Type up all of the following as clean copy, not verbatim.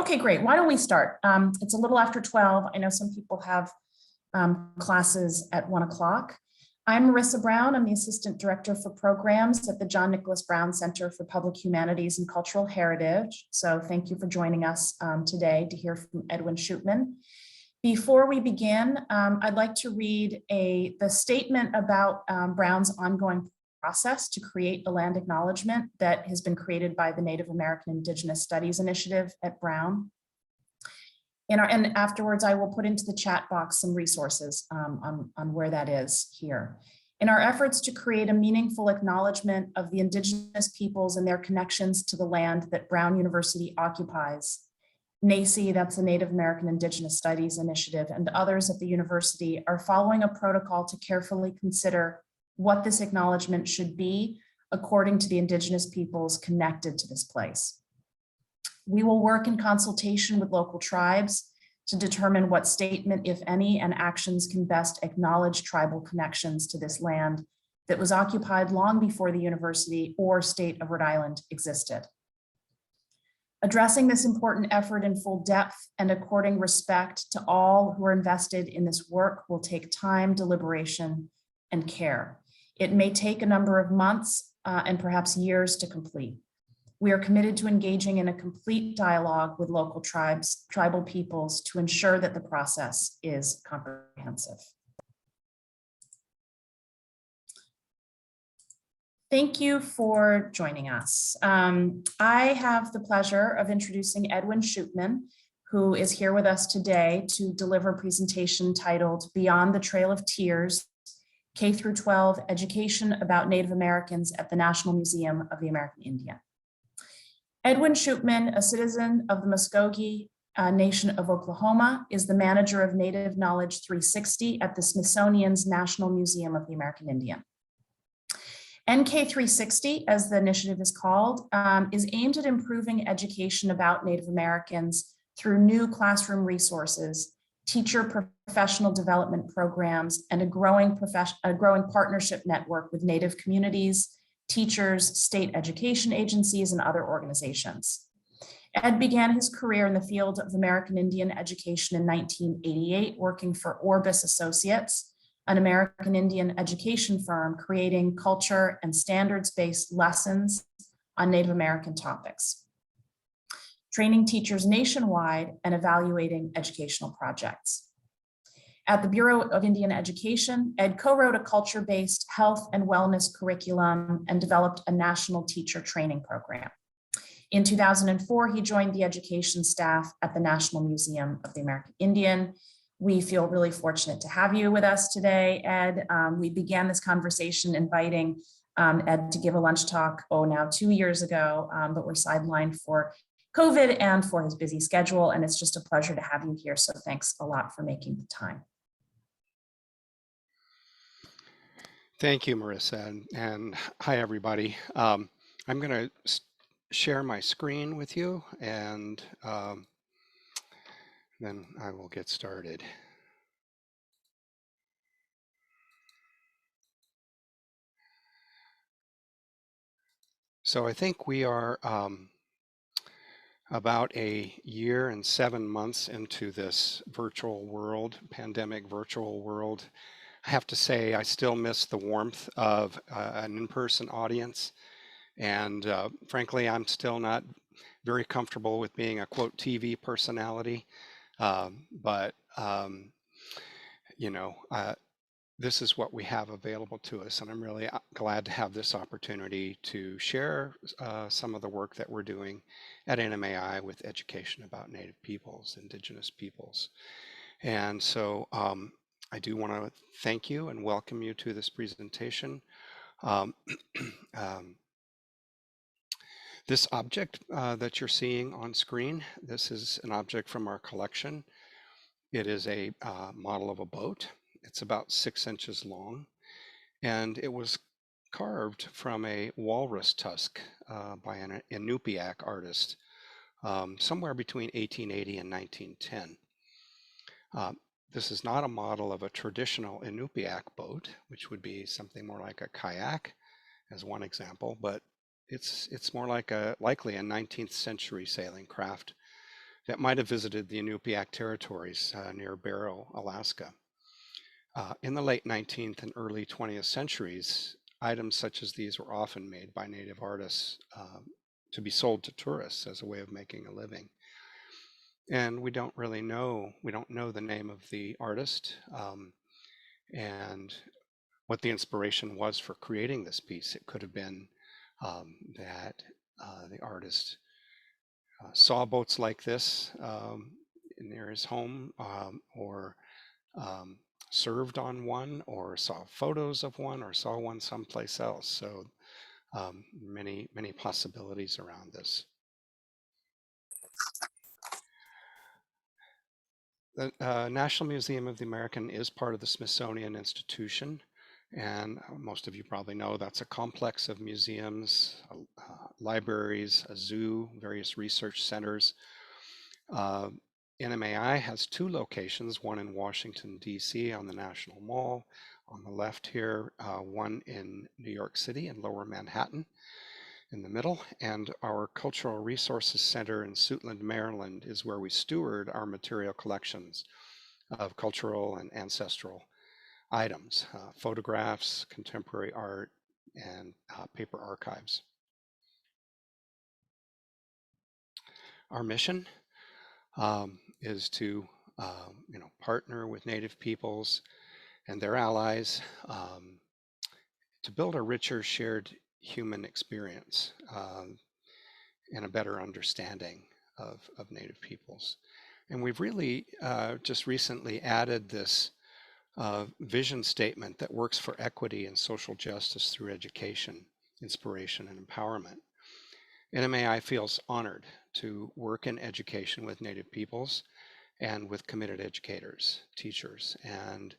Okay, great. Why don't we start? It's a little after 12. I know some people have classes at 1 o'clock. I'm Marissa Brown. I'm the Assistant Director for Programs at the John Nicholas Brown Center for Public Humanities and Cultural Heritage. So thank you for joining us today to hear from Edwin Schupman. Before we begin, I'd like to read the statement about Brown's ongoing process to create a land acknowledgement that has been created by the Native American Indigenous Studies Initiative at Brown. And afterwards, I will put into the chat box some resources on where that is here. In our efforts to create a meaningful acknowledgement of the Indigenous peoples and their connections to the land that Brown University occupies, NACI, that's the Native American Indigenous Studies Initiative, and others at the university are following a protocol to carefully consider what this acknowledgement should be according to the Indigenous peoples connected to this place. We will work in consultation with local tribes to determine what statement, if any, and actions can best acknowledge tribal connections to this land that was occupied long before the university or state of Rhode Island existed. Addressing this important effort in full depth and according respect to all who are invested in this work will take time, deliberation, and care. It may take a number of months and perhaps years to complete. We are committed to engaging in a complete dialogue with local tribal peoples to ensure that the process is comprehensive. Thank you for joining us. I have the pleasure of introducing Edwin Schupman, who is here with us today to deliver a presentation titled Beyond the Trail of Tears, K-12 Education about Native Americans at the National Museum of the American Indian. Edwin Schupman, a citizen of the Muscogee Nation of Oklahoma, is the manager of Native Knowledge 360 at the Smithsonian's National Museum of the American Indian. NK360, as the initiative is called, is aimed at improving education about Native Americans through new classroom resources, teacher professional development programs, and a growing partnership network with Native communities, teachers, state education agencies, and other organizations. Ed began his career in the field of American Indian education in 1988, working for ORBIS Associates, an American Indian education firm creating culture and standards-based lessons on Native American topics, training teachers nationwide and evaluating educational projects. At the Bureau of Indian Education, Ed co-wrote a culture-based health and wellness curriculum and developed a national teacher training program. In 2004, he joined the education staff at the National Museum of the American Indian. We feel really fortunate to have you with us today, Ed. We began this conversation inviting Ed to give a lunch talk, now 2 years ago, but we're sidelined for COVID and for his busy schedule, and it's just a pleasure to have you here. So thanks a lot for making the time. Thank you, Marissa, and hi, everybody. I'm going to share my screen with you, and then I will get started. So I think we are about a year and 7 months into this virtual world, pandemic virtual world. I have to say I still miss the warmth of an in-person audience. And frankly, I'm still not very comfortable with being a quote TV personality. This is what we have available to us, and I'm really glad to have this opportunity to share some of the work that we're doing at NMAI with education about Native peoples, Indigenous peoples. And so I do want to thank you and welcome you to this presentation. This object that you're seeing on screen, this is an object from our collection. It is a model of a boat. It's about 6 inches long, and it was carved from a walrus tusk by an Inupiaq artist somewhere between 1880 and 1910. This is not a model of a traditional Inupiaq boat, which would be something more like a kayak, as one example, but it's more like likely a 19th century sailing craft that might have visited the Inupiaq territories near Barrow, Alaska. In the late 19th and early 20th centuries, items such as these were often made by Native artists to be sold to tourists as a way of making a living. And we don't know the name of the artist and what the inspiration was for creating this piece. It could have been that the artist saw boats like this near his home, or served on one, or saw photos of one, or saw one someplace else. So many possibilities around this. The National Museum of the American is part of the Smithsonian Institution, and most of you probably know that's a complex of museums, libraries, a zoo, various research centers. NMAI has 2 locations, one in Washington, D.C. on the National Mall on the left here, one in New York City in Lower Manhattan in the middle, and our Cultural Resources Center in Suitland, Maryland is where we steward our material collections of cultural and ancestral items, photographs, contemporary art, and paper archives. Our mission is to partner with Native peoples and their allies to build a richer shared human experience and a better understanding of Native peoples. And we've really just recently added this vision statement that works for equity and social justice through education, inspiration, and empowerment. NMAI feels honored to work in education with Native peoples and with committed educators, teachers, and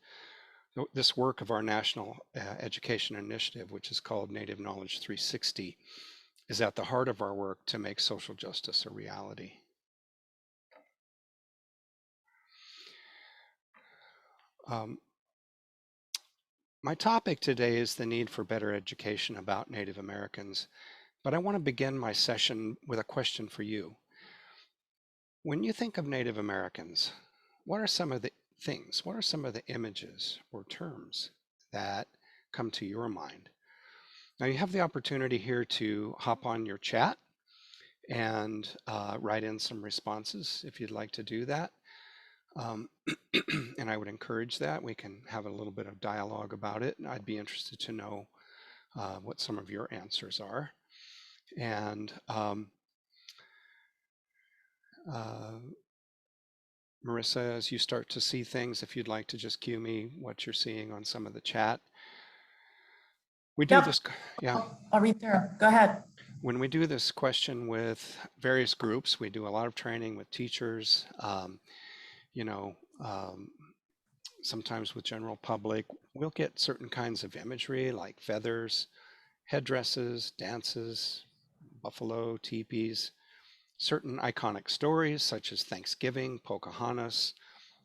this work of our national education initiative, which is called Native Knowledge 360, is at the heart of our work to make social justice a reality. My topic today is the need for better education about Native Americans, but I want to begin my session with a question for you. When you think of Native Americans, what are some of the things, what are some of the images or terms that come to your mind? Now you have the opportunity here to hop on your chat and write in some responses if you'd like to do that. And I would encourage that. We can have a little bit of dialogue about it. And I'd be interested to know what some of your answers are. And Marissa, as you start to see things, if you'd like to just cue me what you're seeing on some of the chat. We do this, yeah. I'll read through. Go ahead. When we do this question with various groups, we do a lot of training with teachers, sometimes with general public. We'll get certain kinds of imagery like feathers, headdresses, dances, buffalo, teepees, certain iconic stories such as Thanksgiving, Pocahontas,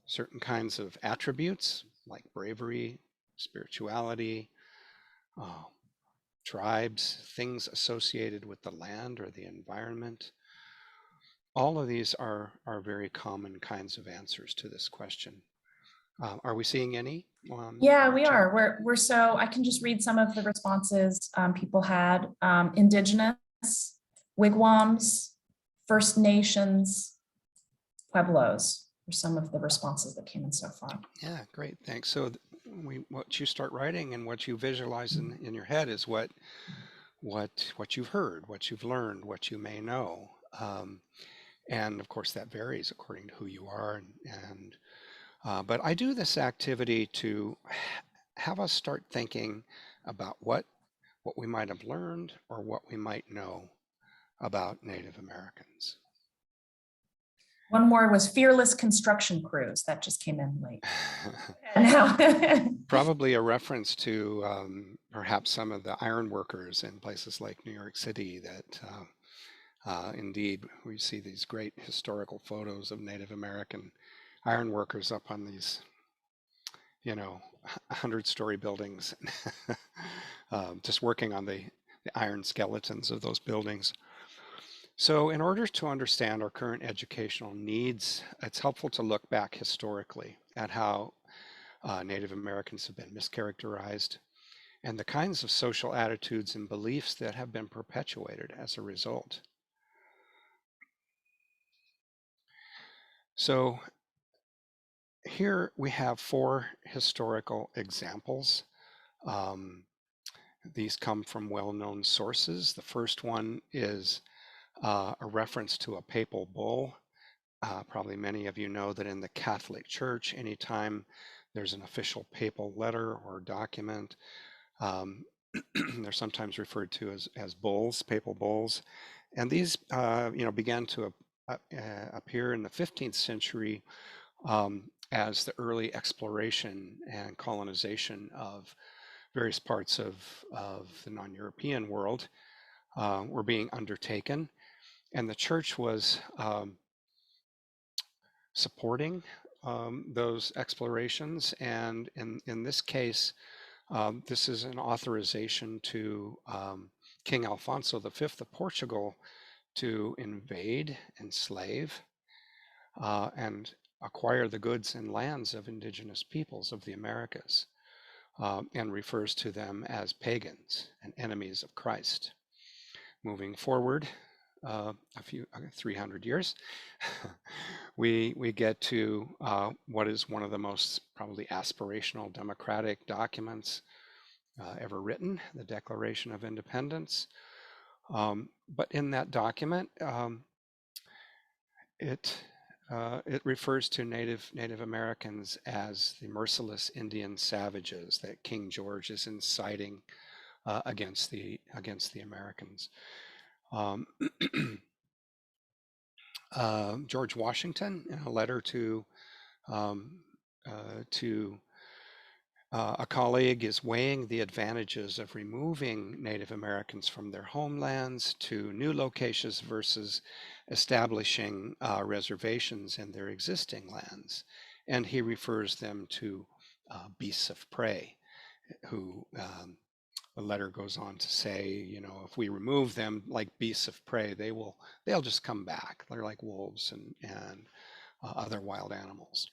certain kinds of attributes like bravery, spirituality, tribes, things associated with the land or the environment. All of these are very common kinds of answers to this question. Are we seeing any? Yeah, we are. We're so I can just read some of the responses people had. Indigenous, wigwams, First Nations, Pueblos were some of the responses that came in so far. Yeah, great, thanks. So what you start writing and what you visualize in your head is what you've heard, what you've learned, what you may know. And of course that varies according to who you are. But I do this activity to have us start thinking about what we might have learned or what we might know about Native Americans. One more was fearless construction crews. That just came in late. Probably a reference to perhaps some of the iron workers in places like New York City that indeed we see these great historical photos of Native American iron workers up on these 100-story buildings just working on the iron skeletons of those buildings. So in order to understand our current educational needs, it's helpful to look back historically at how Native Americans have been mischaracterized and the kinds of social attitudes and beliefs that have been perpetuated as a result. So here we have 4 historical examples. These come from well-known sources. The first one is a reference to a papal bull. Probably many of you know that in the Catholic Church, anytime there's an official papal letter or document, they're sometimes referred to as bulls, papal bulls. And these, began to appear in the 15th century as the early exploration and colonization of various parts of the non-European world were being undertaken. And the church was supporting those explorations. And in this case, this is an authorization to King Alfonso V of Portugal to invade, enslave, and acquire the goods and lands of indigenous peoples of the Americas, and refers to them as pagans and enemies of Christ. Moving forward, a few 300 years, we get to what is one of the most probably aspirational democratic documents ever written, the Declaration of Independence. But in that document, it refers to Native Americans as the merciless Indian savages that King George is inciting against the Americans. George Washington, in a letter to a colleague, is weighing the advantages of removing Native Americans from their homelands to new locations versus establishing reservations in their existing lands. And he refers them to beasts of prey, who the letter goes on to say, if we remove them like beasts of prey, they'll just come back. They're like wolves and other wild animals.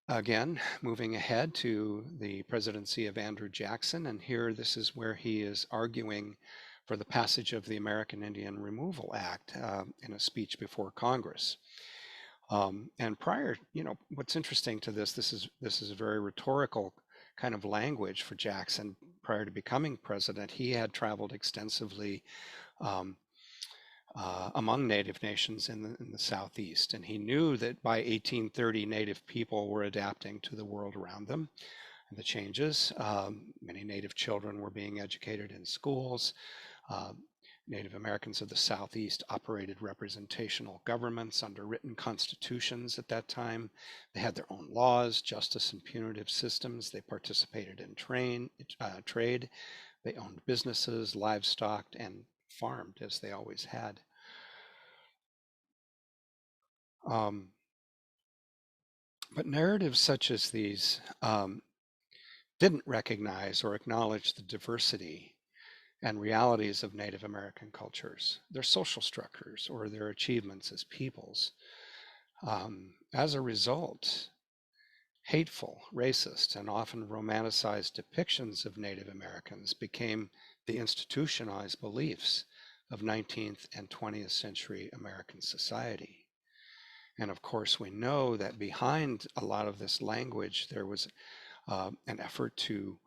Again, moving ahead to the presidency of Andrew Jackson, and here this is where he is arguing for the passage of the American Indian Removal Act in a speech before Congress. And prior, what's interesting to this is a very rhetorical kind of language for Jackson. Prior to becoming president, he had traveled extensively among Native nations in the Southeast, and he knew that by 1830 Native people were adapting to the world around them and the changes. Many Native children were being educated in schools. Native Americans of the Southeast operated representational governments under written constitutions at that time. They had their own laws, justice, and punitive systems. They participated in trade. They owned businesses, livestock, and farmed, as they always had. But narratives such as these didn't recognize or acknowledge the diversity and realities of Native American cultures, their social structures, or their achievements as peoples. As a result, hateful, racist, and often romanticized depictions of Native Americans became the institutionalized beliefs of 19th and 20th century American society. And of course, we know that behind a lot of this language, there was an effort to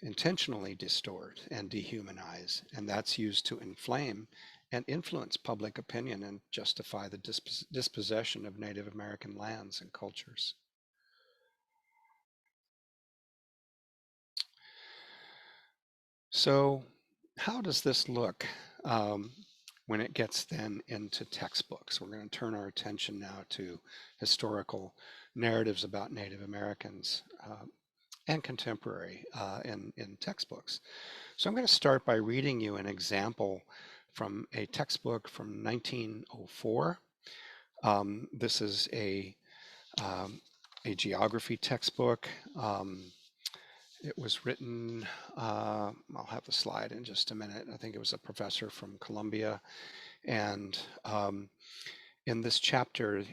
intentionally distort and dehumanize, and that's used to inflame and influence public opinion and justify the dispossession of Native American lands and cultures. So how does this look when it gets then into textbooks? We're going to turn our attention now to historical narratives about Native Americans and contemporary in textbooks. So I'm going to start by reading you an example from a textbook from 1904. This is a geography textbook, It was written, I'll have the slide in just a minute. I think it was a professor from Columbia. And in this chapter,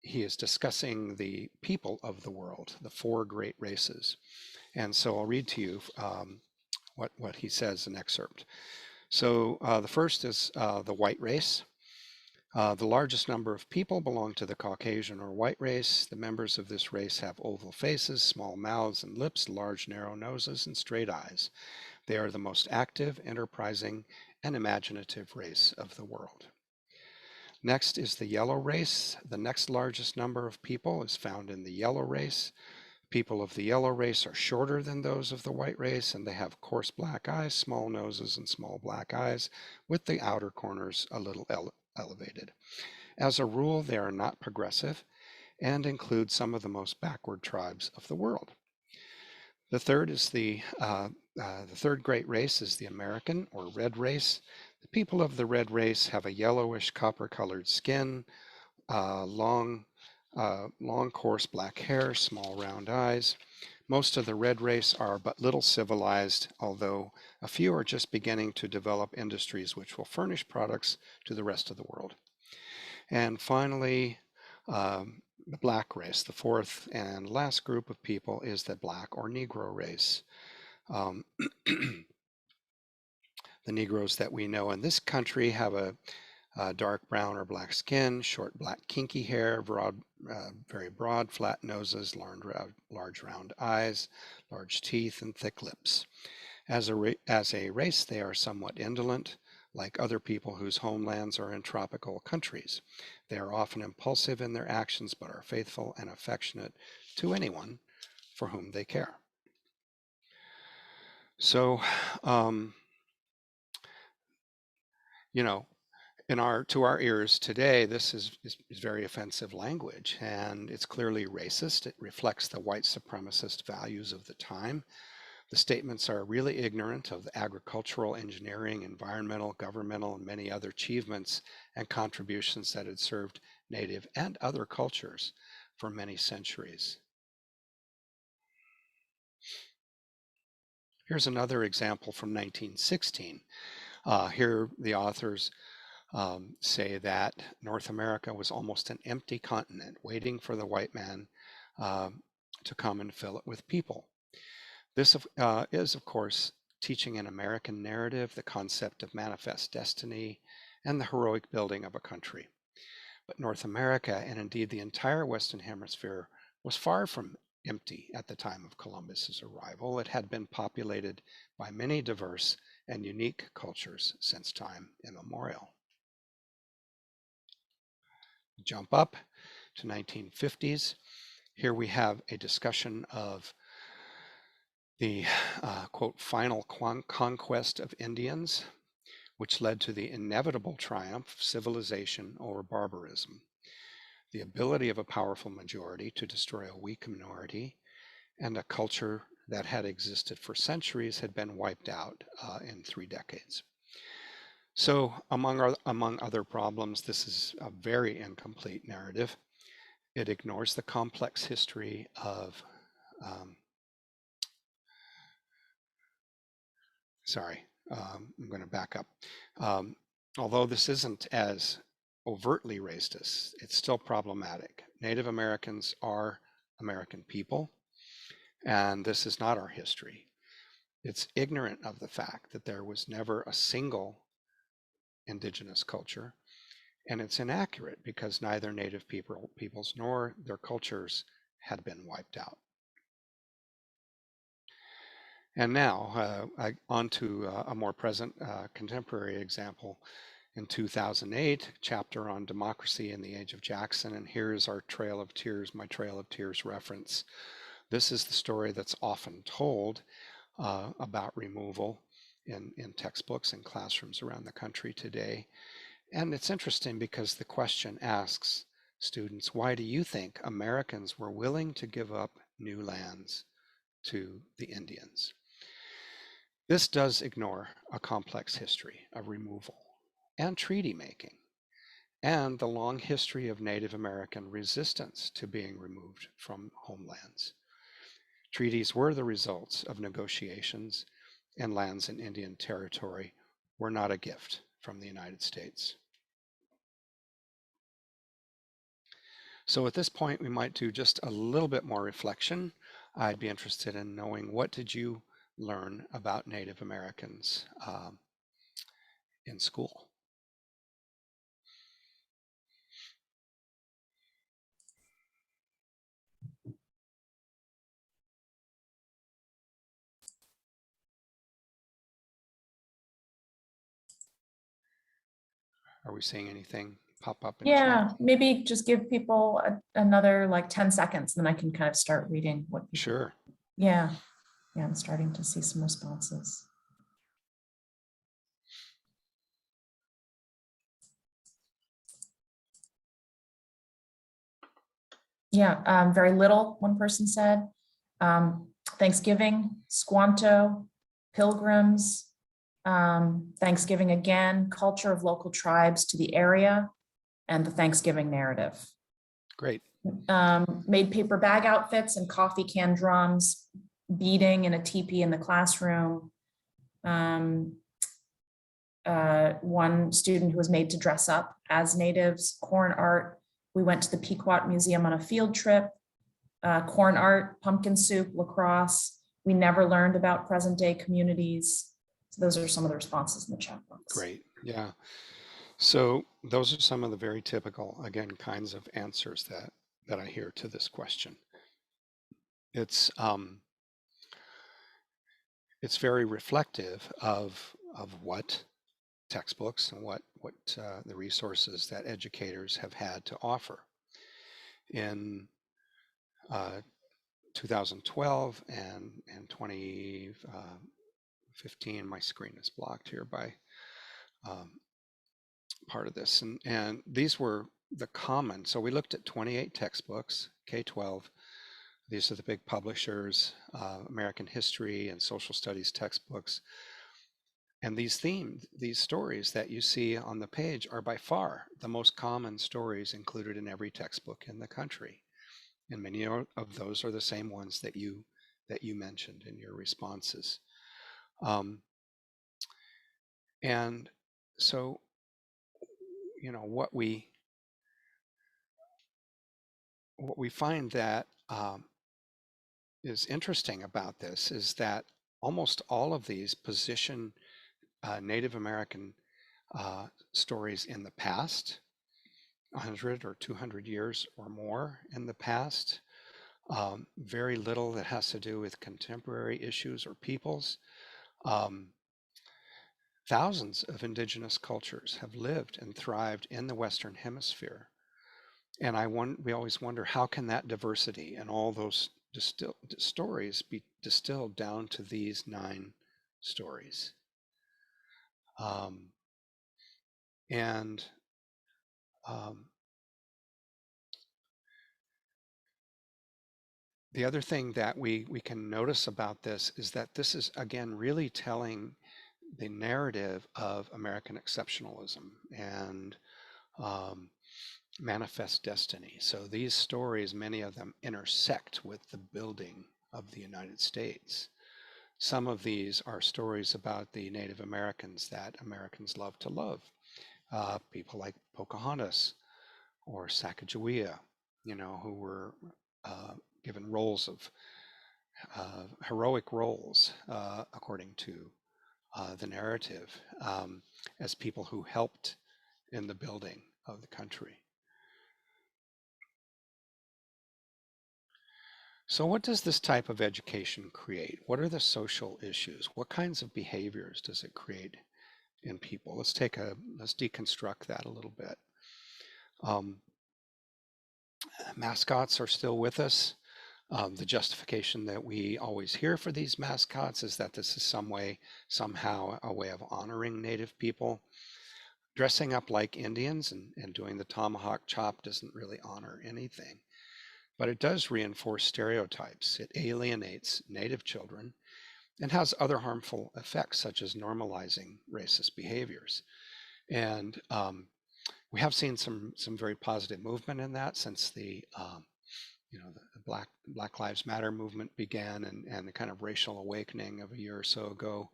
he is discussing the people of the world, the four great races. And so I'll read to you what he says, an excerpt. So the first is the white race. The largest number of people belong to the Caucasian or white race. The members of this race have oval faces, small mouths and lips, large narrow noses, and straight eyes. They are the most active, enterprising, and imaginative race of the world. Next is the yellow race. The next largest number of people is found in the yellow race. People of the yellow race are shorter than those of the white race, and they have coarse black eyes, small noses, and small black eyes, with the outer corners a little elevated. As a rule, they are not progressive and include some of the most backward tribes of the world. The third is the third great race is the American or red race. The people of the red race have a yellowish copper-colored skin, long coarse black hair, small round eyes. Most of the red race are but little civilized, although a few are just beginning to develop industries which will furnish products to the rest of the world. And finally, the black race, the fourth and last group of people, is the black or Negro race. The Negroes that we know in this country have a dark brown or black skin, short black kinky hair, very broad flat noses, large round eyes, large teeth, and thick lips. As a race, they are somewhat indolent, like other people whose homelands are in tropical countries. They are often impulsive in their actions, but are faithful and affectionate to anyone for whom they care. So, to our ears today, this is very offensive language, and it's clearly racist. It reflects the white supremacist values of the time. The statements are really ignorant of the agricultural, engineering, environmental, governmental, and many other achievements and contributions that had served Native and other cultures for many centuries. Here's another example from 1916. Here the authors say that North America was almost an empty continent waiting for the white man to come and fill it with people. This is, of course, teaching an American narrative, the concept of manifest destiny, and the heroic building of a country. But North America, and indeed the entire Western Hemisphere, was far from empty at the time of Columbus's arrival. It had been populated by many diverse and unique cultures since time immemorial. Jump up to 1950s. Here we have a discussion of the quote, final conquest of Indians, which led to the inevitable triumph of civilization over barbarism, the ability of a powerful majority to destroy a weak minority, and a culture that had existed for centuries had been wiped out in 3 decades. So among other problems, this is a very incomplete narrative. It ignores the complex history of I'm going to back up. Although this isn't as overtly racist, it's still problematic. Native Americans are American people, and this is not our history. It's ignorant of the fact that there was never a single indigenous culture, and it's inaccurate because neither Native peoples nor their cultures had been wiped out. And now, on to a more present contemporary example. In 2008, chapter on democracy in the age of Jackson, and here's our Trail of Tears, my Trail of Tears reference. This is the story that's often told about removal in textbooks and classrooms around the country today. And it's interesting because the question asks students, why do you think Americans were willing to give up new lands to the Indians? This does ignore a complex history of removal and treaty making, and the long history of Native American resistance to being removed from homelands. Treaties were the results of negotiations, and lands in Indian Territory were not a gift from the United States. So at this point, we might do just a little bit more reflection. I'd be interested in knowing, what did you learn about Native Americans in school? Are we seeing anything pop up in chat? Yeah, maybe just give people another like 10 seconds, then I can kind of start reading what people. Sure. Yeah, I'm starting to see some responses. Yeah, very little, one person said. Thanksgiving, Squanto, pilgrims, Thanksgiving again, culture of local tribes to the area, and the Thanksgiving narrative. Great. Made paper bag outfits and coffee can drums, beading in a teepee in the classroom. One student who was made to dress up as natives, corn art. We went to the Pequot Museum on a field trip. Corn art, pumpkin soup, lacrosse. We never learned about present day communities. So those are some of the responses in the chat box. Great. Yeah. So those are some of the very typical, again, kinds of answers that I hear to this question. It's very reflective of what textbooks and what the resources that educators have had to offer. In 2012 and 2015, my screen is blocked here by part of this, and these were the common. So we looked at 28 textbooks, K-12. These are the big publishers, American history and social studies textbooks. And these stories that you see on the page are by far the most common stories included in every textbook in the country. And many of those are the same ones that you mentioned in your responses. And so, what we find that is interesting about this is that almost all of these position Native American stories in the past, 100 or 200 years or more in the past. Very little that has to do with contemporary issues or peoples. Thousands of indigenous cultures have lived and thrived in the Western Hemisphere. And we always wonder, how can that diversity and all those stories be distilled down to these 9 stories? The other thing that we can notice about this is that this is, again, really telling the narrative of American exceptionalism and manifest destiny. So these stories, many of them intersect with the building of the United States. Some of these are stories about the Native Americans that Americans love to love. People like Pocahontas or Sacagawea, who were given roles of heroic roles, according to the narrative, as people who helped in the building of the country. So what does this type of education create? What are the social issues? What kinds of behaviors does it create in people? Let's deconstruct that a little bit. Mascots are still with us. The justification that we always hear for these mascots is that this is somehow a way of honoring Native people. Dressing up like Indians and doing the tomahawk chop doesn't really honor anything, but it does reinforce stereotypes. It alienates Native children and has other harmful effects, such as normalizing racist behaviors. And we have seen some very positive movement in that since the the Black Lives Matter movement began, and the kind of racial awakening of a year or so ago.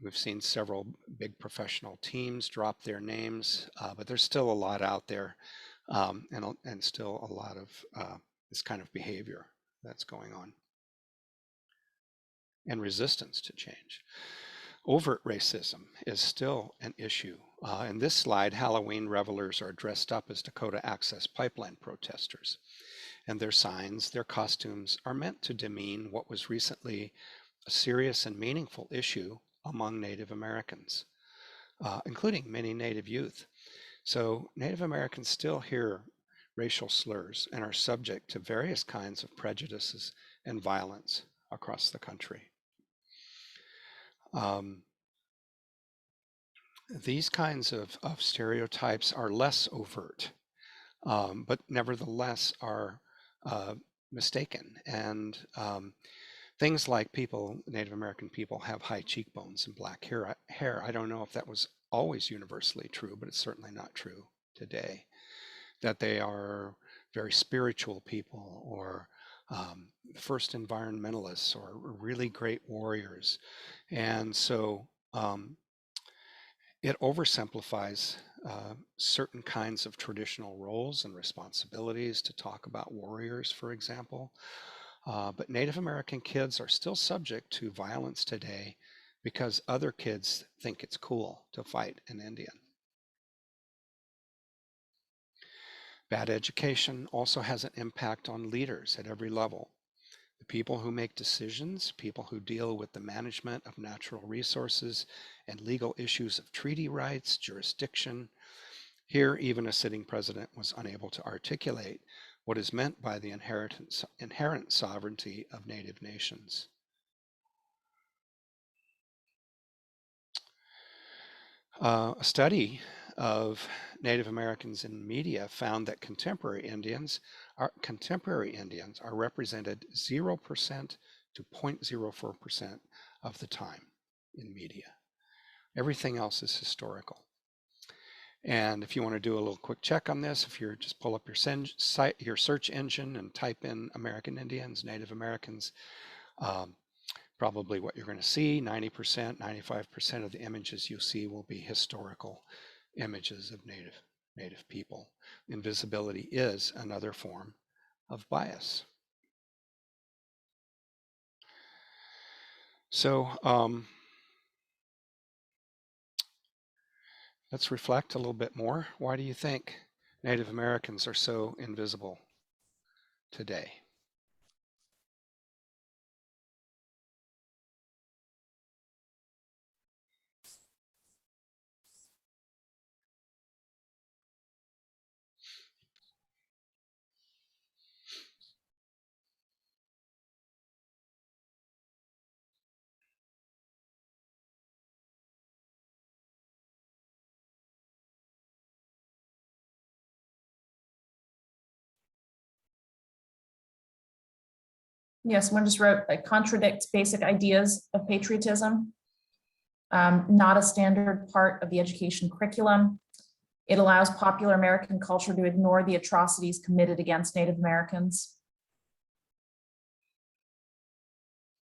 We've seen several big professional teams drop their names, but there's still a lot out there, and still a lot of this kind of behavior that's going on, and resistance to change. Overt racism is still an issue. In this slide, Halloween revelers are dressed up as Dakota Access Pipeline protesters, and their signs, their costumes are meant to demean what was recently a serious and meaningful issue among Native Americans, including many Native youth. So Native Americans still hear racial slurs and are subject to various kinds of prejudices and violence across the country. These kinds of stereotypes are less overt, but nevertheless are mistaken. And things like Native American people have high cheekbones and black hair. I don't know if that was always universally true, but it's certainly not true today. That they are very spiritual people, or first environmentalists, or really great warriors. And so it oversimplifies certain kinds of traditional roles and responsibilities to talk about warriors, for example. But Native American kids are still subject to violence today because other kids think it's cool to fight an Indian. Bad education also has an impact on leaders at every level. The people who make decisions, people who deal with the management of natural resources and legal issues of treaty rights, jurisdiction. Here, even a sitting president was unable to articulate what is meant by the inherent sovereignty of Native nations. A study of Native Americans in media found that contemporary Indians are represented 0% to 0.04% of the time in media. Everything else is historical. And if you want to do a little quick check on this, if you just pull up your search engine and type in American Indians, Native Americans, probably what you're going to see, 90%, 95% of the images you see will be historical images of Native people. Invisibility is another form of bias. So let's reflect a little bit more. Why do you think Native Americans are so invisible today? Yes, one just wrote, it contradicts basic ideas of patriotism. Not a standard part of the education curriculum. It allows popular American culture to ignore the atrocities committed against Native Americans.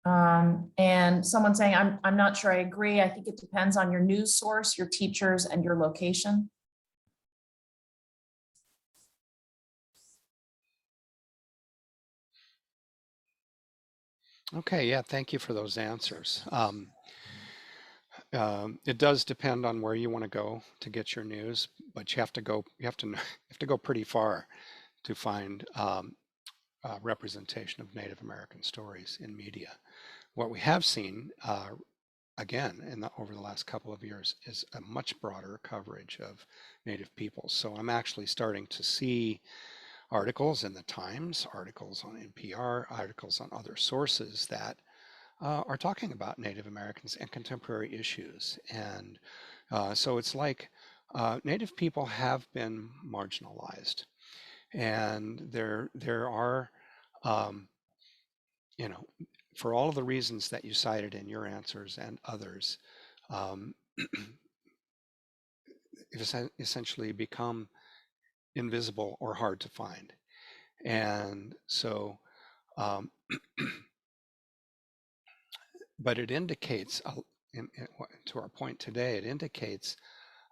And someone saying, I'm not sure I agree. I think it depends on your news source, your teachers, and your location. Okay, yeah, thank you for those answers. It does depend on where you want to go to get your news, but you have to go pretty far to find representation of Native American stories in media. What we have seen, again, over the last couple of years, is a much broader coverage of Native peoples. So I'm actually starting to see articles in the Times, articles on NPR, articles on other sources that are talking about Native Americans and contemporary issues. And so it's like Native people have been marginalized. And there are, for all of the reasons that you cited in your answers and others, it has essentially become invisible or hard to find. And so, but it indicates, to our point today, it indicates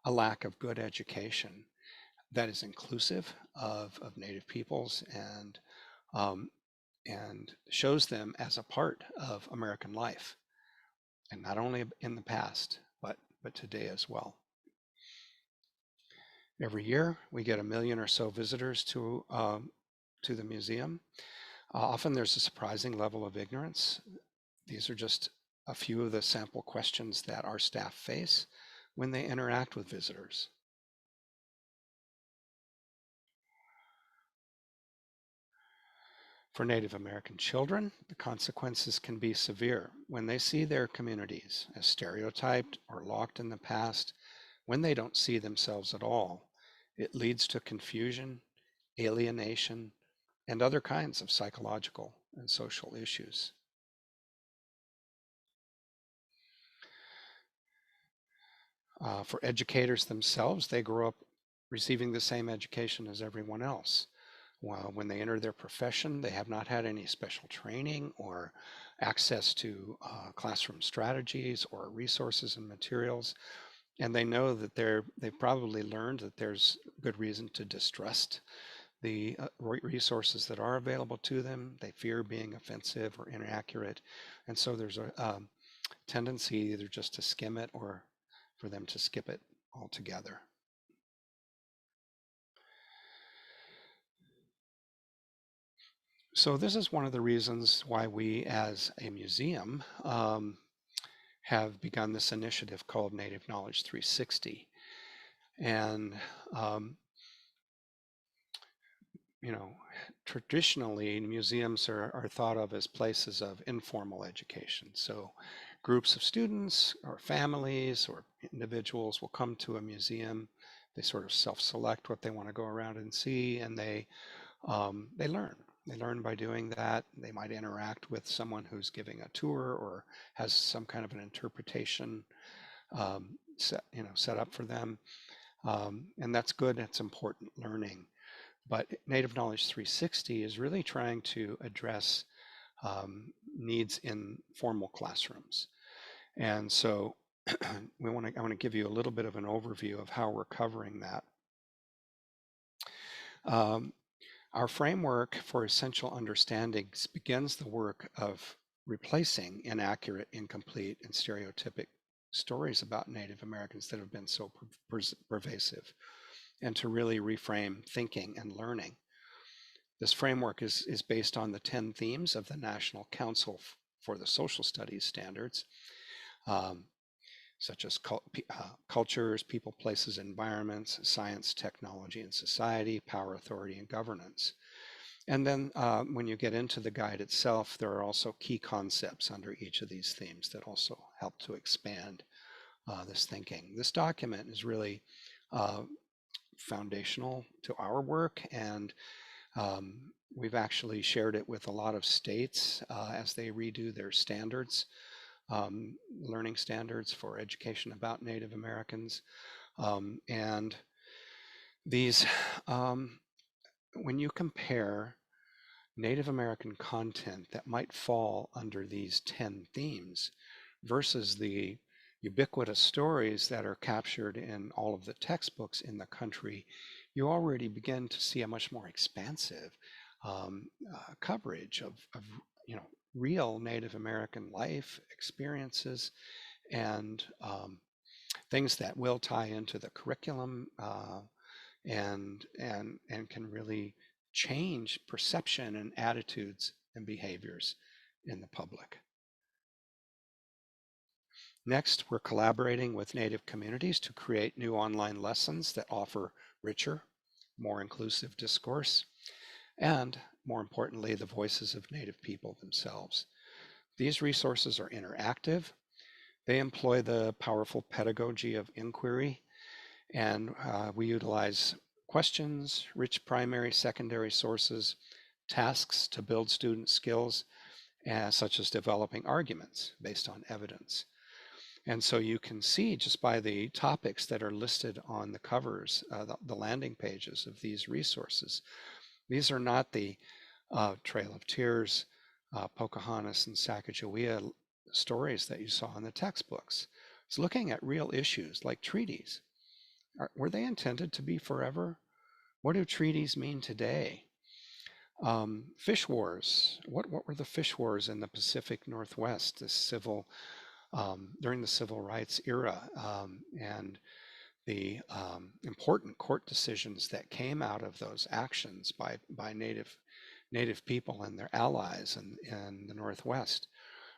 a lack of good education that is inclusive of Native peoples and shows them as a part of American life, and not only in the past, but today as well. Every year, we get 1 million or so visitors to the museum. Often there's a surprising level of ignorance. These are just a few of the sample questions that our staff face when they interact with visitors. For Native American children, the consequences can be severe when they see their communities as stereotyped or locked in the past, when they don't see themselves at all. It leads to confusion, alienation, and other kinds of psychological and social issues. For educators themselves, they grow up receiving the same education as everyone else. Well, when they enter their profession, they have not had any special training or access to classroom strategies or resources and materials. And they know that they've probably learned that there's good reason to distrust the resources that are available to them. They fear being offensive or inaccurate. And so there's a tendency either just to skim it or for them to skip it altogether. So this is one of the reasons why we as a museum have begun this initiative called Native Knowledge 360. And, you know, traditionally museums are thought of as places of informal education. So groups of students or families or individuals will come to a museum. They sort of self-select what they want to go around and see, and they learn. They learn by doing that. They might interact with someone who's giving a tour or has some kind of an interpretation set up for them. And that's good. That's important learning. But Native Knowledge 360 is really trying to address needs in formal classrooms. And so I want to give you a little bit of an overview of how we're covering that. Our framework for essential understandings begins the work of replacing inaccurate, incomplete, and stereotypic stories about Native Americans that have been so pervasive, and to really reframe thinking and learning. This framework is based on the 10 themes of the National Council for the Social Studies Standards, such as cultures, people, places, environments, science, technology, and society, power, authority, and governance. And then when you get into the guide itself, there are also key concepts under each of these themes that also help to expand this thinking. This document is really foundational to our work, and we've actually shared it with a lot of states as they redo their standards. Learning standards for education about Native Americans. And these, when you compare Native American content that might fall under these 10 themes versus the ubiquitous stories that are captured in all of the textbooks in the country, you already begin to see a much more expansive coverage of real Native American life experiences and things that will tie into the curriculum and can really change perception and attitudes and behaviors in the public. Next, we're collaborating with Native communities to create new online lessons that offer richer, more inclusive discourse, and more importantly, the voices of Native people themselves. These resources are interactive. They employ the powerful pedagogy of inquiry, and we utilize questions, rich primary, secondary sources, tasks to build student skills, such as developing arguments based on evidence. And so you can see just by the topics that are listed on the covers, the landing pages of these resources, These are not the Trail of Tears, Pocahontas and Sacagawea stories that you saw in the textbooks. It's looking at real issues like treaties. Were they intended to be forever? What do treaties mean today? Fish wars. What were the fish wars in the Pacific Northwest, during the civil rights era, and the important court decisions that came out of those actions by Native people and their allies in the Northwest.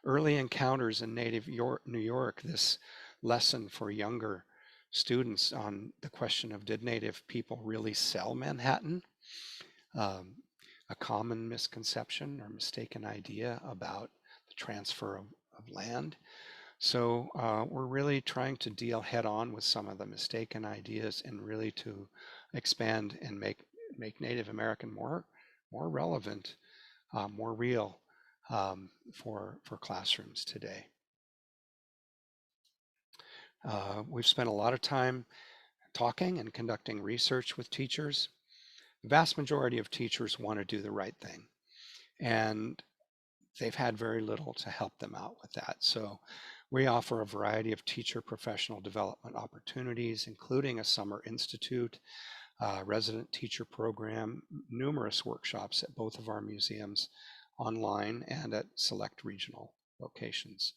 Early encounters in New York, this lesson for younger students on the question of, did Native people really sell Manhattan? A common misconception or mistaken idea about the transfer of land. So we're really trying to deal head on with some of the mistaken ideas and really to expand and make Native American more relevant, more real for classrooms today. We've spent a lot of time talking and conducting research with teachers. The vast majority of teachers want to do the right thing, and they've had very little to help them out with that. So we offer a variety of teacher professional development opportunities, including a summer institute, resident teacher program, numerous workshops at both of our museums, online and at select regional locations.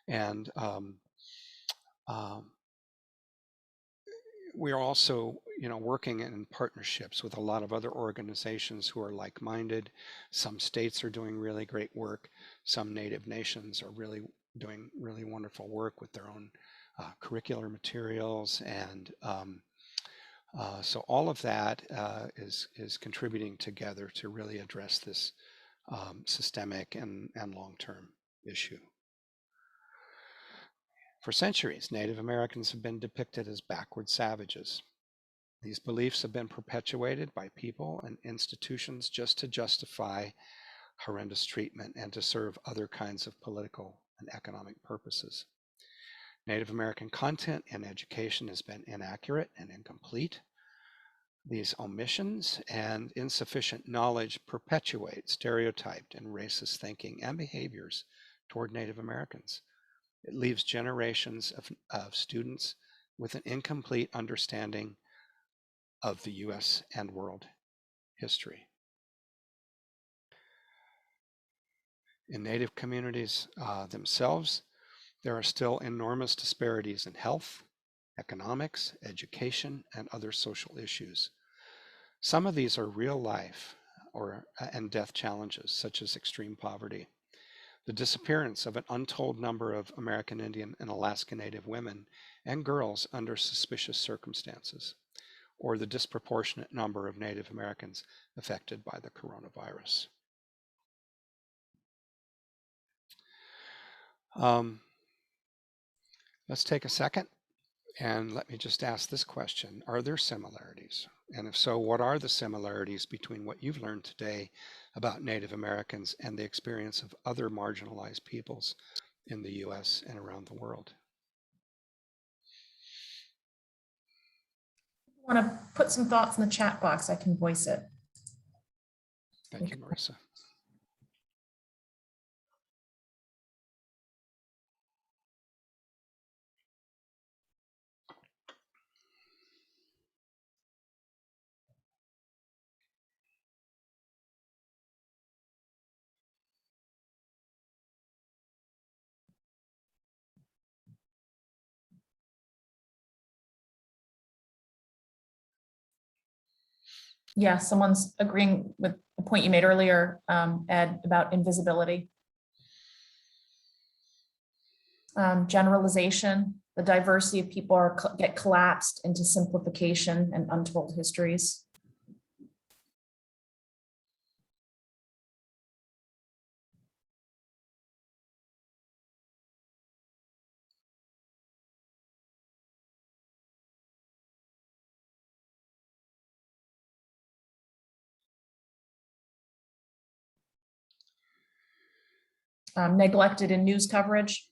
And we are also, working in partnerships with a lot of other organizations who are like-minded. Some states are doing really great work. Some Native nations are really doing really wonderful work with their own curricular materials. And so all of that is contributing together to really address this systemic and long-term issue. For centuries, Native Americans have been depicted as backward savages. These beliefs have been perpetuated by people and institutions just to justify horrendous treatment and to serve other kinds of political and economic purposes. Native American content in education has been inaccurate and incomplete. These omissions and insufficient knowledge perpetuate stereotyped and racist thinking and behaviors toward Native Americans. It leaves generations of students with an incomplete understanding of the US and world history. In Native communities themselves, there are still enormous disparities in health, economics, education, and other social issues. Some of these are real life and death challenges, such as extreme poverty. The disappearance of an untold number of American Indian and Alaska Native women and girls under suspicious circumstances, or the disproportionate number of Native Americans affected by the coronavirus. Let's take a second and let me just ask this question. Are there similarities? And if so, what are the similarities between what you've learned today about Native Americans and the experience of other marginalized peoples in the US and around the world? If you want to put some thoughts in the chat box, I can voice it. Thank you, Marissa. Yeah, someone's agreeing with the point you made earlier, Ed, about invisibility. Generalization, the diversity of people get collapsed into simplification and untold histories. Neglected in news coverage.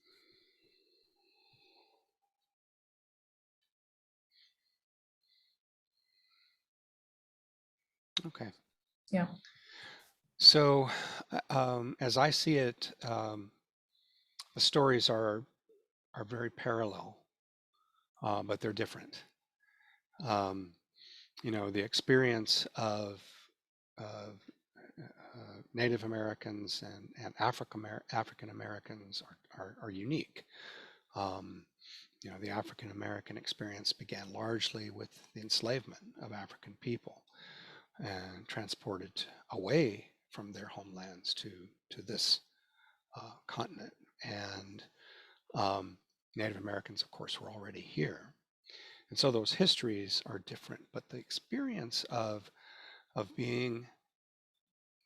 Okay. Yeah. So as I see it, the stories are very parallel, but they're different. You know, the experience of Native Americans and African Americans are unique. You know, the African American experience began largely with the enslavement of African people and transported away from their homelands to this continent. And Native Americans, of course, were already here. And so those histories are different, but the experience of being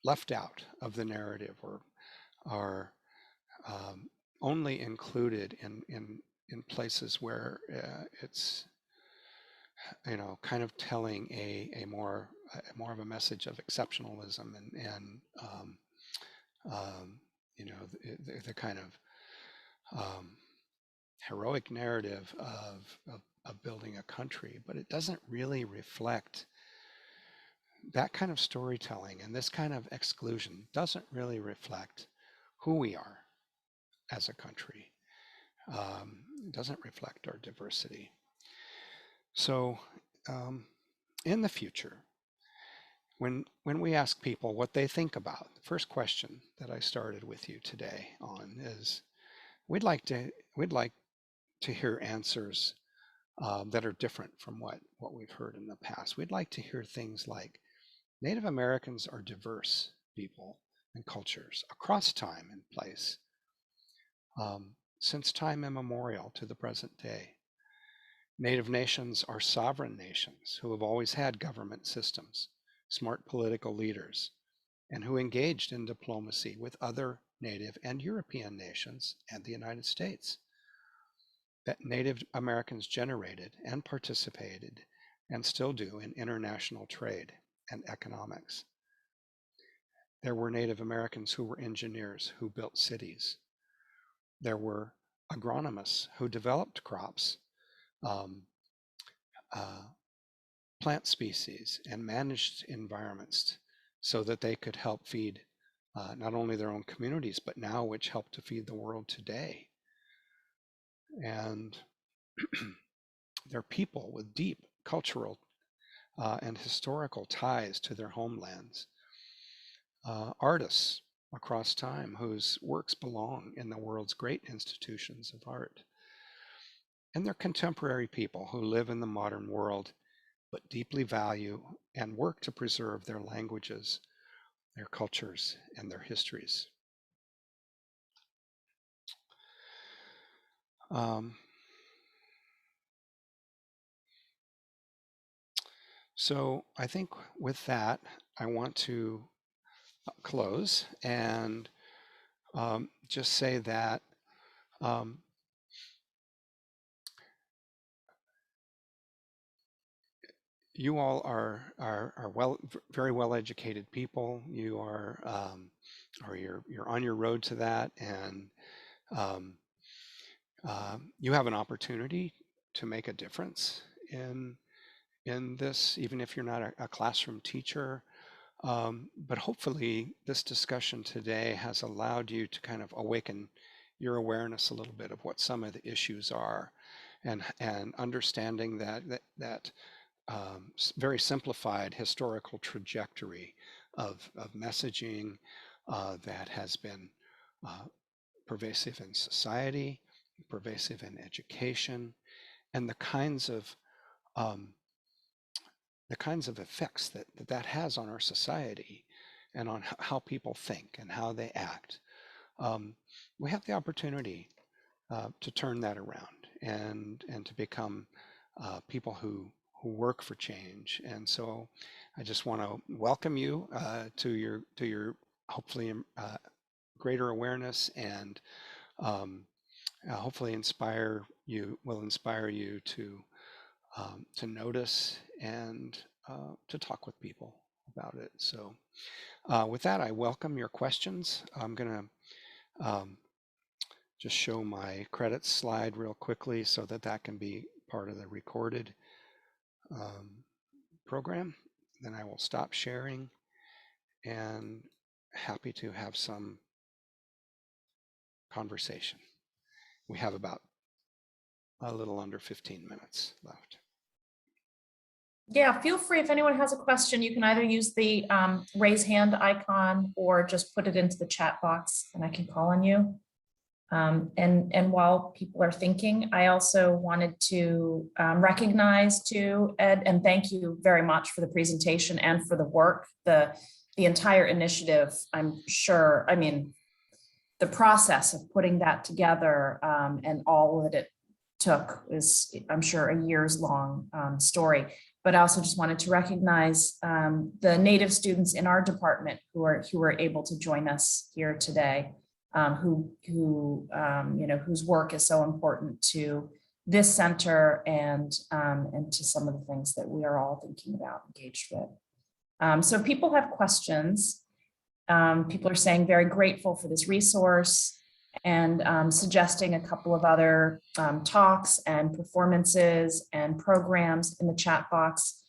left out of the narrative or are only included in places where it's, you know, kind of telling a more of a message of exceptionalism and you know, the kind of heroic narrative of building a country, but it doesn't really reflect that kind of storytelling, and this kind of exclusion doesn't really reflect who we are as a country. It doesn't reflect our diversity. So in the future, when we ask people what they think about, the first question that I started with you today on is, we'd like to hear answers that are different from what we've heard in the past. We'd like to hear things like, Native Americans are diverse people and cultures across time and place, since time immemorial to the present day. Native nations are sovereign nations who have always had government systems, smart political leaders, and who engaged in diplomacy with other Native and European nations and the United States. That Native Americans generated and participated, and still do, in international trade and economics. There were Native Americans who were engineers who built cities. There were agronomists who developed crops, plant species, and managed environments so that they could help feed not only their own communities, but now which help to feed the world today. And they're people with deep cultural and historical ties to their homelands. Artists across time whose works belong in the world's great institutions of art. And they're contemporary people who live in the modern world, but deeply value and work to preserve their languages, their cultures, and their histories. So I think with that, I want to close and just say that you all are very well educated people. You are, or you're on your road to that, and you have an opportunity to make a difference in this, even if you're not a classroom teacher. But hopefully this discussion today has allowed you to kind of awaken your awareness a little bit of what some of the issues are, and understanding that very simplified historical trajectory of messaging that has been pervasive in society, pervasive in education, and the kinds of effects that has on our society and on how people think and how they act. We have the opportunity to turn that around and to become people who work for change. And so I just want to welcome you to your hopefully greater awareness, and hopefully will inspire you to notice and to talk with people about it. So with that, I welcome your questions. I'm going to just show my credits slide real quickly so that can be part of the recorded program. Then I will stop sharing, and happy to have some conversation. We have about a little under 15 minutes left. Yeah, feel free. If anyone has a question, you can either use the raise hand icon or just put it into the chat box and I can call on you. And while people are thinking, I also wanted to recognize too, Ed, and thank you very much for the presentation and for the work, the entire initiative. I'm sure, I mean, the process of putting that together and all that it took is, I'm sure, a years long story. But I also just wanted to recognize the Native students in our department who are able to join us here today, whose work is so important to this center and to some of the things that we are all thinking about, engaged with. So if people have questions, people are saying very grateful for this resource and suggesting a couple of other talks and performances and programs in the chat box.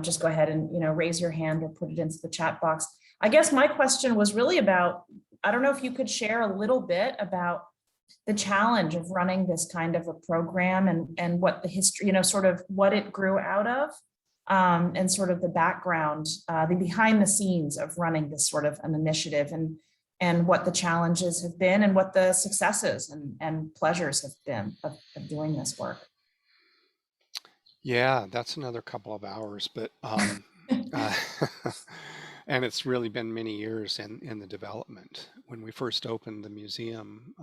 Just go ahead and raise your hand or put it into the chat box. I guess my question was really about, I don't know if you could share a little bit about the challenge of running this kind of a program and what the history, sort of what it grew out of, and sort of the background, the behind the scenes of running this sort of an initiative and what the challenges have been and what the successes and pleasures have been of doing this work. Yeah, that's another couple of hours, but and it's really been many years in the development. When we first opened the museum,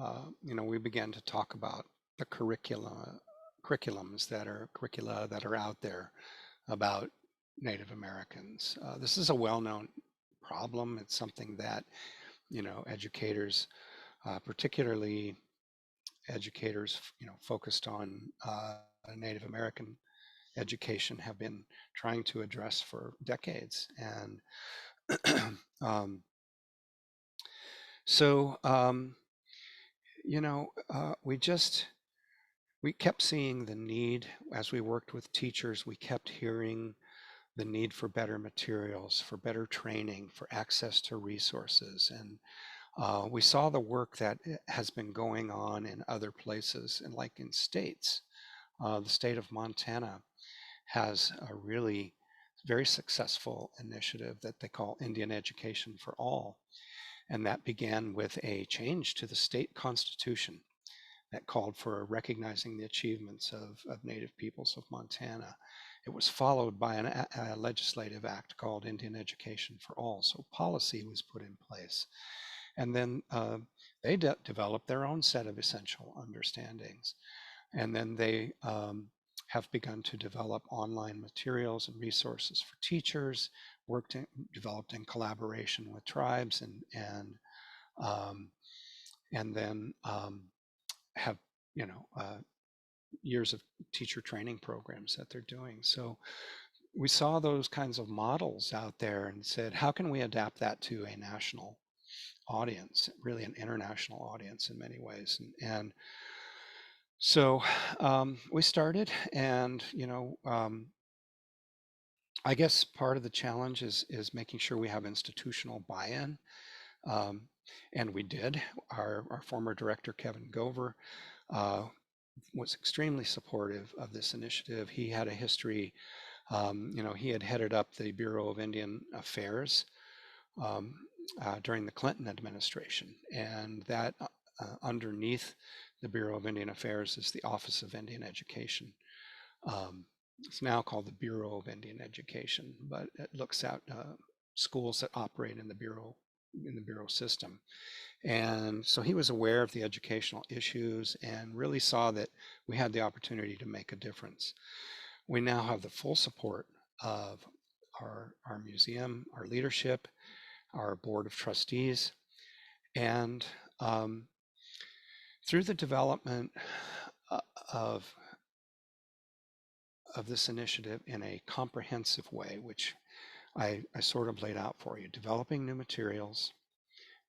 we began to talk about the curricula that are out there about Native Americans. This is a well-known problem. It's something that educators, particularly educators, focused on Native American education, have been trying to address for decades. And we kept seeing the need as we worked with teachers. We kept hearing the need for better materials, for better training, for access to resources. And we saw the work that has been going on in other places, and like in states. The state of Montana has a really very successful initiative that they call Indian Education for All. And that began with a change to the state constitution that called for recognizing the achievements of Native peoples of Montana. It was followed by a legislative act called Indian Education for All. So policy was put in place. And then they developed their own set of essential understandings. And then they have begun to develop online materials and resources for teachers, developed in collaboration with tribes, and then have years of teacher training programs that they're doing. So we saw those kinds of models out there and said, how can we adapt that to a national audience, really an international audience in many ways? And so we started, and I guess part of the challenge is making sure we have institutional buy-in, and we did. Our former director, Kevin Gover, was extremely supportive of this initiative. He had a history, he had headed up the Bureau of Indian Affairs during the Clinton administration, and that underneath the Bureau of Indian Affairs is the Office of Indian Education. It's now called the Bureau of Indian Education, but it looks at schools that operate in the Bureau system. And so he was aware of the educational issues and really saw that we had the opportunity to make a difference. We now have the full support of our museum, our leadership, our board of trustees, and through the development of this initiative in a comprehensive way, which I sort of laid out for you, developing new materials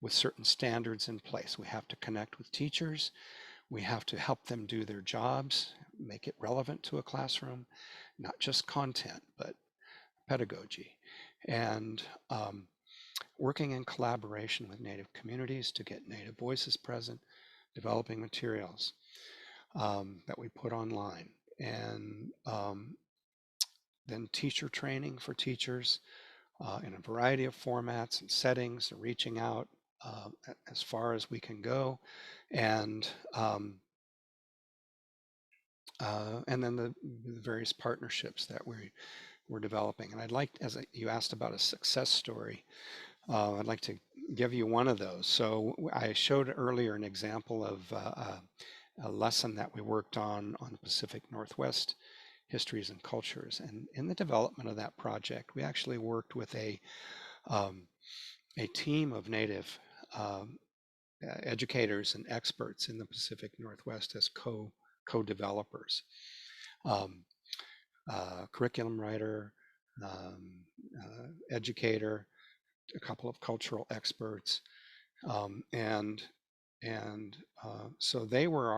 with certain standards in place. We have to connect with teachers. We have to help them do their jobs, make it relevant to a classroom, not just content, but pedagogy. And working in collaboration with Native communities to get Native voices present, developing materials that we put online, and then teacher training for teachers in a variety of formats and settings, reaching out as far as we can go, and then the various partnerships that we're developing. And I'd like, as you asked about a success story, I'd like to give you one of those. So I showed earlier an example of a lesson that we worked on the Pacific Northwest histories and cultures. And in the development of that project, we actually worked with a team of Native educators and experts in the Pacific Northwest as co-developers. Curriculum writer, educator, a couple of cultural experts, so they were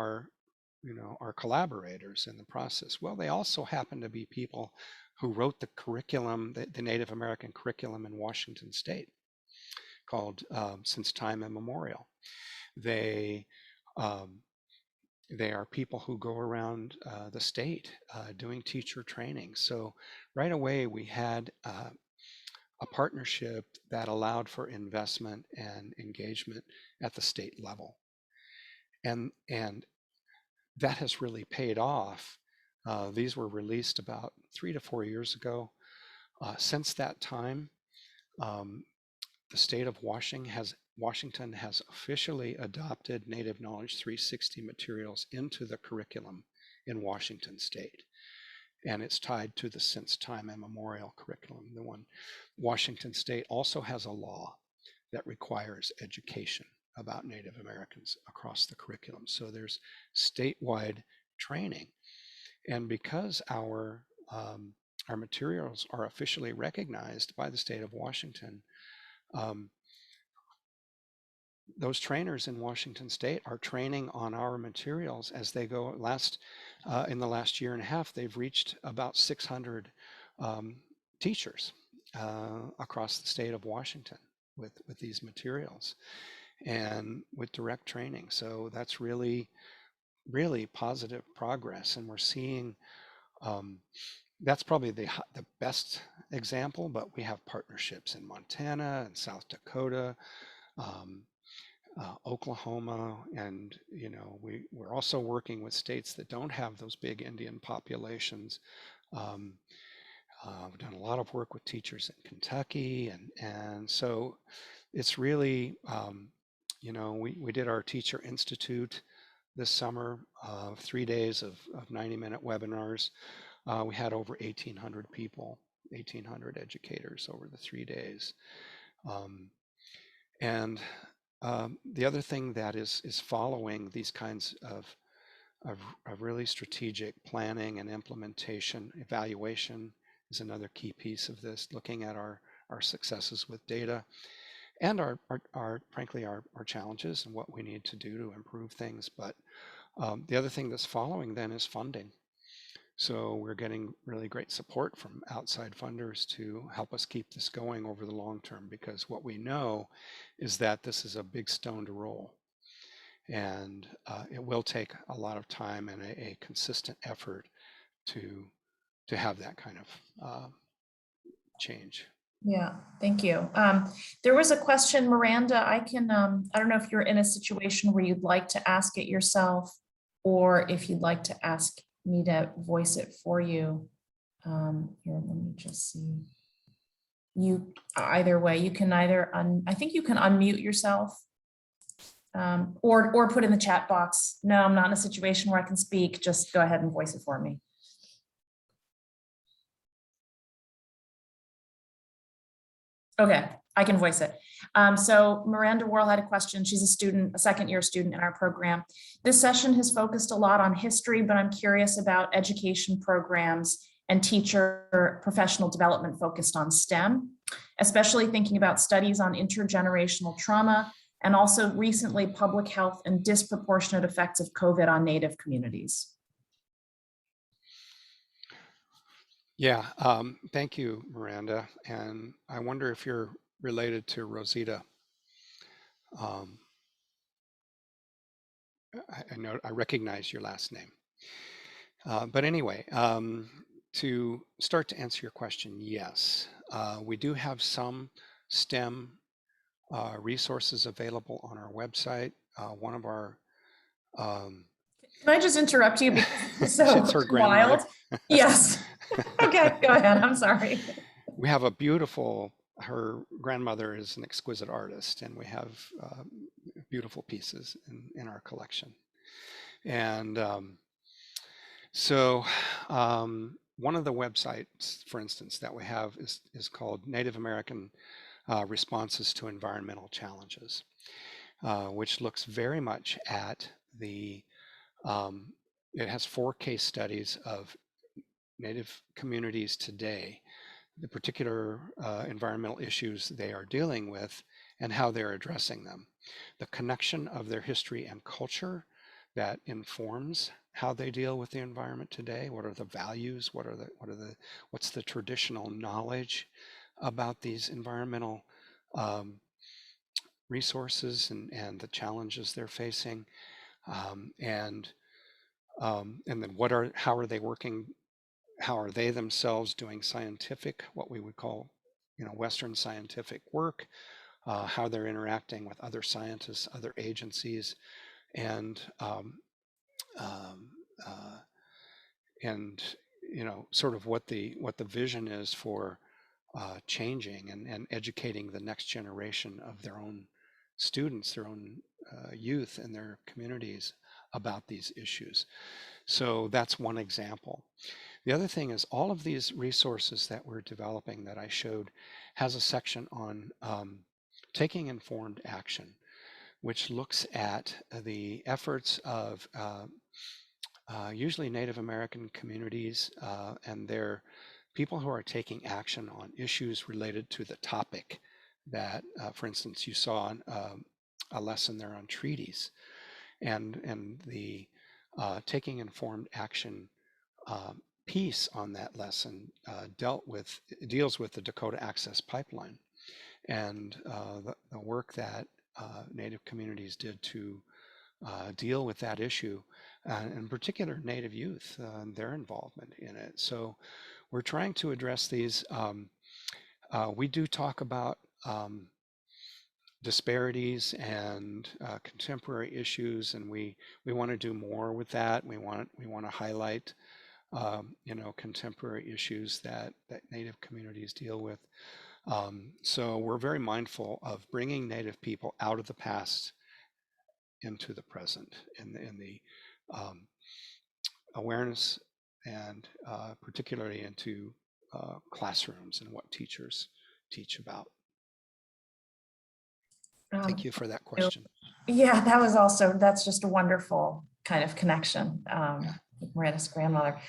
our collaborators in the process. Well, they also happened to be people who wrote the curriculum, the Native American curriculum in Washington State, called Since Time Immemorial. They are people who go around the state doing teacher training. So right away we had a partnership that allowed for investment and engagement at the state level. And that has really paid off. These were released about 3 to 4 years ago. Since that time, the state of Washington has officially adopted Native Knowledge 360 materials into the curriculum in Washington State. And it's tied to the Since Time Immemorial curriculum. The one Washington State also has a law that requires education about Native Americans across the curriculum. So there's statewide training. And because our materials are officially recognized by the state of Washington, those trainers in Washington State are training on our materials as they go. In the last year and a half, they've reached about 600 teachers across the state of Washington with these materials and with direct training. So that's really, really positive progress. And we're seeing, that's probably the best example, but we have partnerships in Montana and South Dakota, Oklahoma, and we're also working with states that don't have those big Indian populations. We've done a lot of work with teachers in Kentucky, and so it's really, we did our Teacher Institute this summer, 3 days of 90-minute webinars. We had over 1,800 people, 1,800 educators over the 3 days. And the other thing that is following these kinds of really strategic planning and implementation, evaluation is another key piece of this, looking at our successes with data and frankly our challenges and what we need to do to improve things. But the other thing that's following then is funding. So we're getting really great support from outside funders to help us keep this going over the long term, because what we know is that this is a big stone to roll, and it will take a lot of time and a consistent effort to have that kind of change. Yeah, thank you. There was a question, Miranda. I don't know if you're in a situation where you'd like to ask it yourself, or if you'd like to ask me to voice it for you. Here, let me just see. Either way, you can either, I think you can unmute yourself, or put in the chat box. No, I'm not in a situation where I can speak. Just go ahead and voice it for me. Okay, I can voice it. So Miranda Worrell had a question. She's a student, a second-year student in our program. This session has focused a lot on history, but I'm curious about education programs and teacher professional development focused on STEM, especially thinking about studies on intergenerational trauma and also recently public health and disproportionate effects of COVID on Native communities. Yeah, thank you, Miranda. And I wonder if you're related to Rosita. I recognize your last name. But anyway, to start to answer your question, yes, we do have some STEM resources available on our website. One of our Can I just interrupt you because it's so it's her grandmother. wild? Yes. Okay, go ahead. I'm sorry. We have a beautiful, her grandmother is an exquisite artist, and we have beautiful pieces in our collection. And so one of the websites, for instance, that we have is called Native American Responses to Environmental Challenges, which looks very much at the, it has 4 case studies of Native communities today, the particular environmental issues they are dealing with and how they're addressing them. The connection of their history and culture that informs how they deal with the environment today. What are the values? What's the traditional knowledge about these environmental resources and the challenges they're facing, and then how are they working? How are they themselves doing scientific, what we would call, Western scientific work? How they're interacting with other scientists, other agencies, and sort of what the vision is for changing and educating the next generation of their own students, their own youth and their communities about these issues. So that's one example. The other thing is all of these resources that we're developing that I showed has a section on taking informed action, which looks at the efforts of usually Native American communities and their people who are taking action on issues related to the topic that, for instance, you saw a lesson there on treaties, and the taking informed action piece on that lesson deals with the Dakota Access Pipeline and the work that Native communities did to deal with that issue, in particular Native youth and their involvement in it. So we're trying to address these. We do talk about disparities and contemporary issues, and we want to do more with that. We want to highlight contemporary issues that Native communities deal with. So we're very mindful of bringing Native people out of the past into the present in the awareness and particularly into classrooms and what teachers teach about. Thank you for that question. Yeah, that's just a wonderful kind of connection. Miranda's grandmother.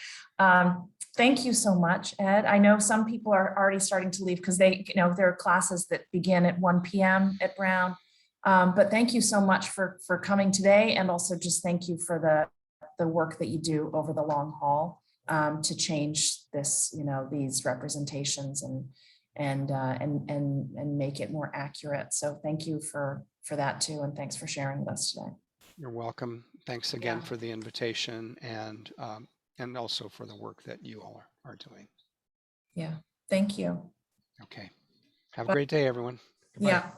Thank you so much, Ed. I know some people are already starting to leave because there are classes that begin at 1 p.m. at Brown. But thank you so much for coming today, and also just thank you for the work that you do over the long haul to change this, these representations and make it more accurate. So thank you for that too, and thanks for sharing with us today. You're welcome. Thanks again for the invitation and also for the work that you all are doing. Yeah, thank you. Okay. Have a great day, everyone. Goodbye. Yeah.